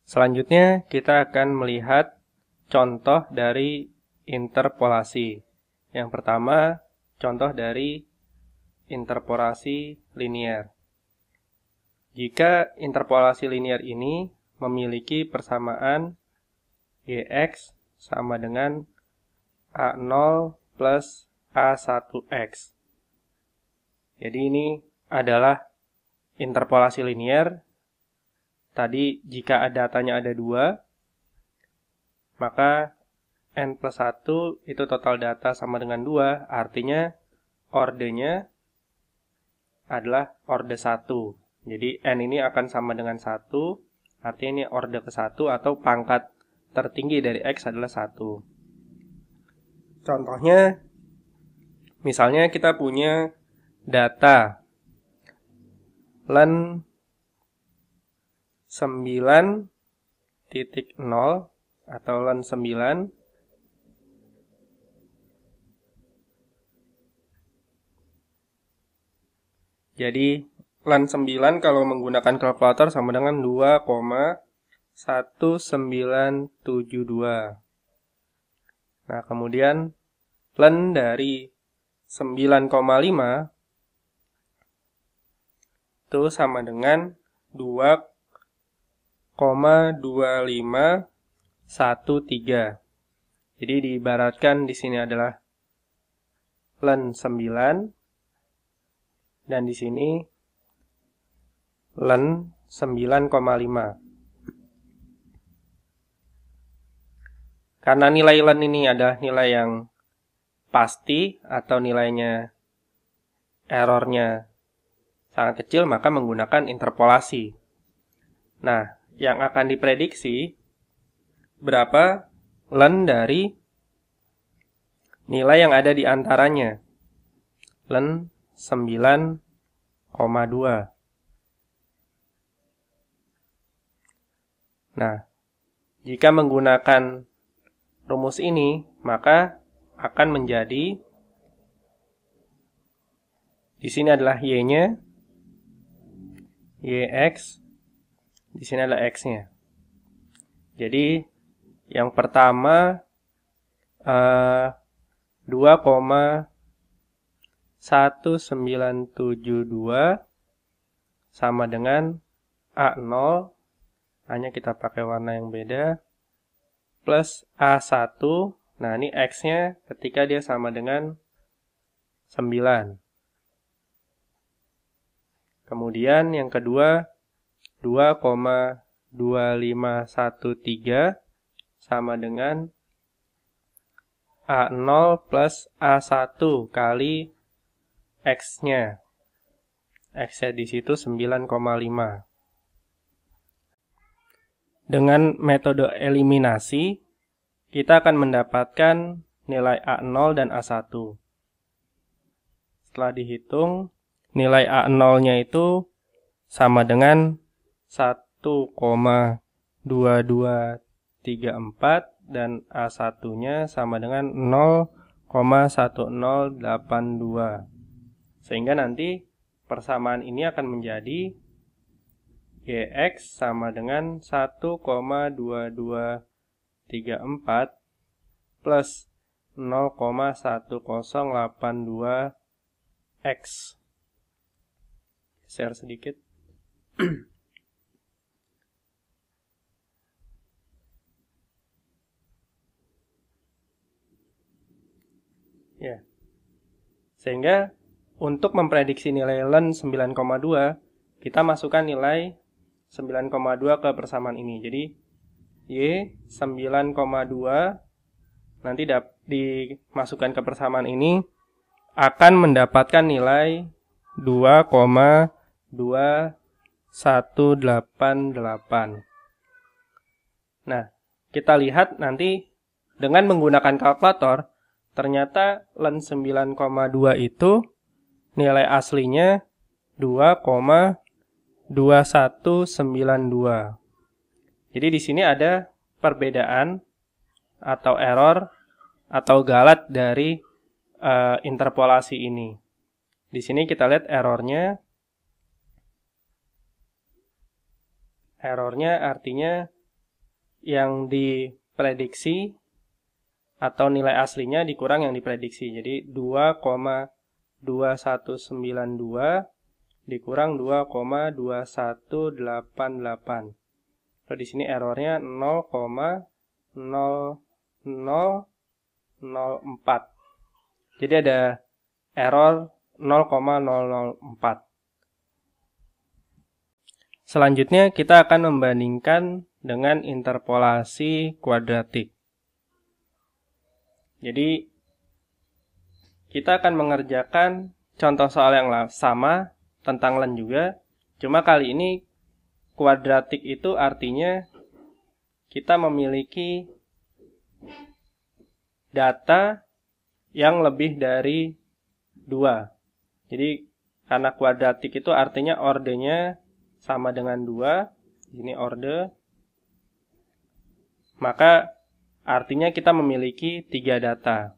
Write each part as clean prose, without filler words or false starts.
Selanjutnya kita akan melihat contoh dari interpolasi. Yang pertama, contoh dari interpolasi linier. Jika interpolasi linier ini memiliki persamaan Yx sama dengan A0 plus A1x. Jadi ini adalah interpolasi linier. Tadi jika datanya ada 2, maka n plus 1 itu total data sama dengan 2, artinya ordenya adalah orde 1. Jadi n ini akan sama dengan 1, artinya ini orde ke-1 atau pangkat tertinggi dari X adalah 1. Contohnya, misalnya kita punya data len 9.0 atau len 9 jadi len 9 kalau menggunakan kalkulator sama dengan 2,1972. Nah, kemudian len dari 9,5 itu sama dengan 2,2513. Jadi diibaratkan di sini adalah len 9 dan di sini len 9,5. Karena nilai len ini adalah nilai yang pasti atau nilainya errornya sangat kecil, maka menggunakan interpolasi. Nah, yang akan diprediksi berapa len dari nilai yang ada di antaranya. Len 9,2. Nah, jika menggunakan rumus ini, maka akan menjadi di sini adalah y-nya, yx, di sini adalah x-nya. Jadi yang pertama 2,1972 sama dengan A0, hanya kita pakai warna yang beda, plus A1. Nah, ini X-nya ketika dia sama dengan 9. Kemudian yang kedua 2,2513 sama dengan A0 plus A1 kali X-nya. X-nya di situ 9,5. Dengan metode eliminasi, kita akan mendapatkan nilai A0 dan A1. Setelah dihitung, nilai A0-nya itu sama dengan 1,2234 dan A1-nya sama dengan 0,1082. Sehingga nanti persamaan ini akan menjadi Yx sama dengan 1,2234 plus 0,1082 X. Share sedikit. Ya. Sehingga untuk memprediksi nilai len 9,2, kita masukkan nilai 9,2 ke persamaan ini. Jadi Y 9,2 nanti dimasukkan ke persamaan ini akan mendapatkan nilai 2,2188. Nah, kita lihat nanti dengan menggunakan kalkulator, ternyata len 9,2 itu nilai aslinya 2,2192. Jadi di sini ada perbedaan atau error atau galat dari interpolasi ini. Di sini kita lihat errornya. Errornya artinya yang diprediksi atau nilai aslinya dikurang yang diprediksi. Jadi 2,2192 dikurang 2,2188. Lalu di sini errornya 0,0004. Jadi ada error 0,004. Selanjutnya kita akan membandingkan dengan interpolasi kuadratik. Jadi kita akan mengerjakan contoh soal yang sama tentang len juga. Cuma kali ini kuadratik itu artinya kita memiliki data yang lebih dari 2. Jadi karena kuadratik itu artinya ordenya sama dengan 2. Ini orde. Maka artinya kita memiliki 3 data.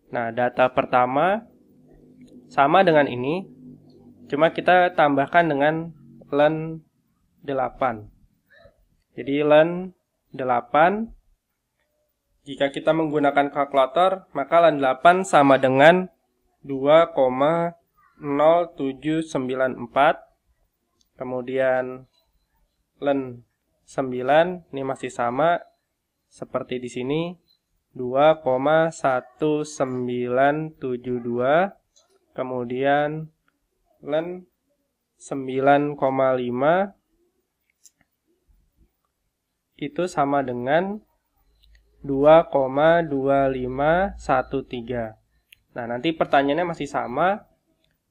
Nah, data pertama sama dengan ini. Cuma kita tambahkan dengan len 8. Jadi len 8. Jika kita menggunakan kalkulator, maka len 8 sama dengan 2,0794. Kemudian len 9 ini masih sama seperti di sini 2,1972. Kemudian len 9,5 itu sama dengan 2,2513. Nah, nanti pertanyaannya masih sama.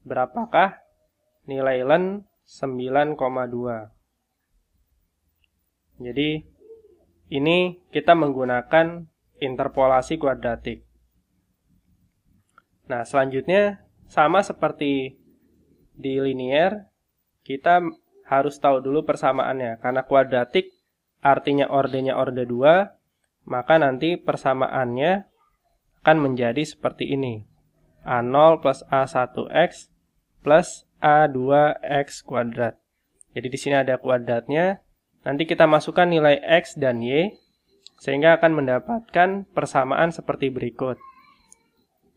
Berapakah nilai len 9,2? Jadi, ini kita menggunakan interpolasi kuadratik. Nah, selanjutnya sama seperti di linear, kita harus tahu dulu persamaannya. Karena kuadratik artinya ordenya orde 2, maka nanti persamaannya akan menjadi seperti ini. A0 plus A1X plus A2X kuadrat. Jadi di sini ada kuadratnya. Nanti kita masukkan nilai X dan Y, sehingga akan mendapatkan persamaan seperti berikut.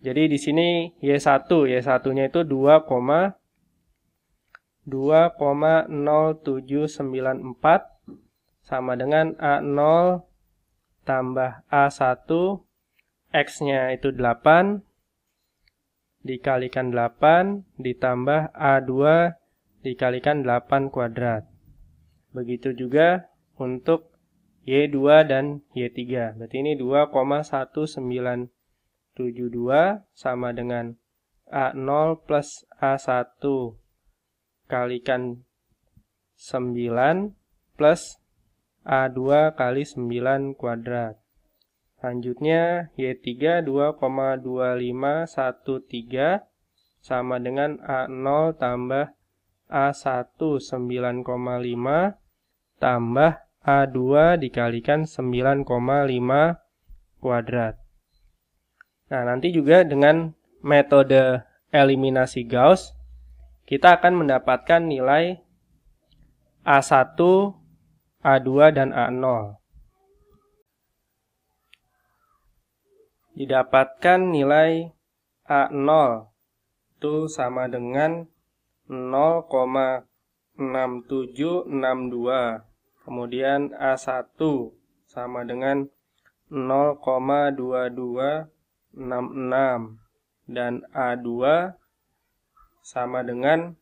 Jadi di sini Y1-nya itu 2,0794 sama dengan A0 tambah A1, X-nya itu 8, dikalikan 8, ditambah A2, dikalikan 8 kuadrat. Begitu juga untuk Y2 dan Y3. Berarti ini 2,1972 sama dengan A0 plus A1 kalikan 9 plus A2 kali 9 kuadrat. Selanjutnya Y3 2,2513 sama dengan A0 tambah A1 9,5 tambah A2 dikalikan 9,5 kuadrat. Nah, nanti juga dengan metode eliminasi Gauss, kita akan mendapatkan nilai A1, A2, dan A0. Didapatkan nilai A0 itu sama dengan 0,6762. Kemudian A1 sama dengan 0,2266. Dan A2 sama dengan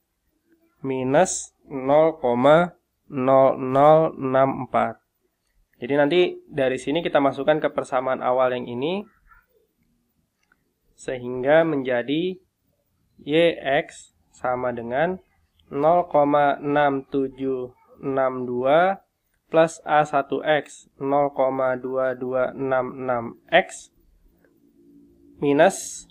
minus 0,0064. Jadi nanti dari sini kita masukkan ke persamaan awal yang ini, sehingga menjadi YX sama dengan 0,6762 plus A1X 0,2266X minus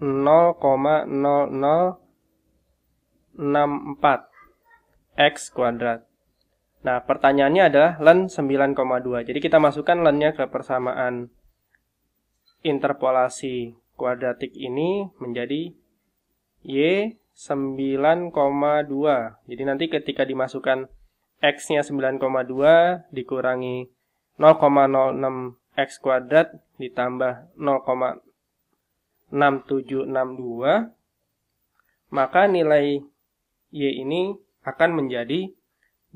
0,0064 X kuadrat. Nah, pertanyaannya adalah len 9,2. Jadi kita masukkan lennya ke persamaan interpolasi kuadratik ini menjadi Y 9,2. Jadi nanti ketika dimasukkan X-nya 9,2 dikurangi 0,06x kuadrat ditambah 0,6762, maka nilai Y ini akan menjadi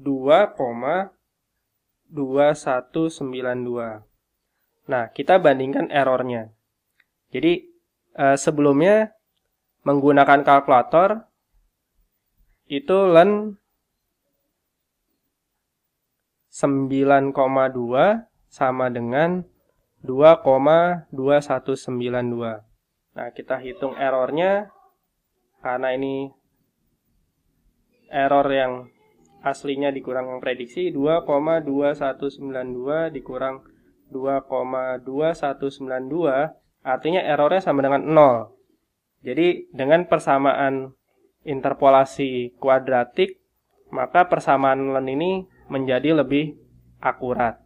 2,2192. Nah, kita bandingkan errornya. Jadi, sebelumnya menggunakan kalkulator, itu len 9,2 sama dengan 2,2192. Nah, kita hitung errornya, karena ini error yang aslinya dikurang yang prediksi, 2,2192 dikurang 2,2192, artinya errornya sama dengan 0. Jadi dengan persamaan interpolasi kuadratik, maka persamaan len ini menjadi lebih akurat.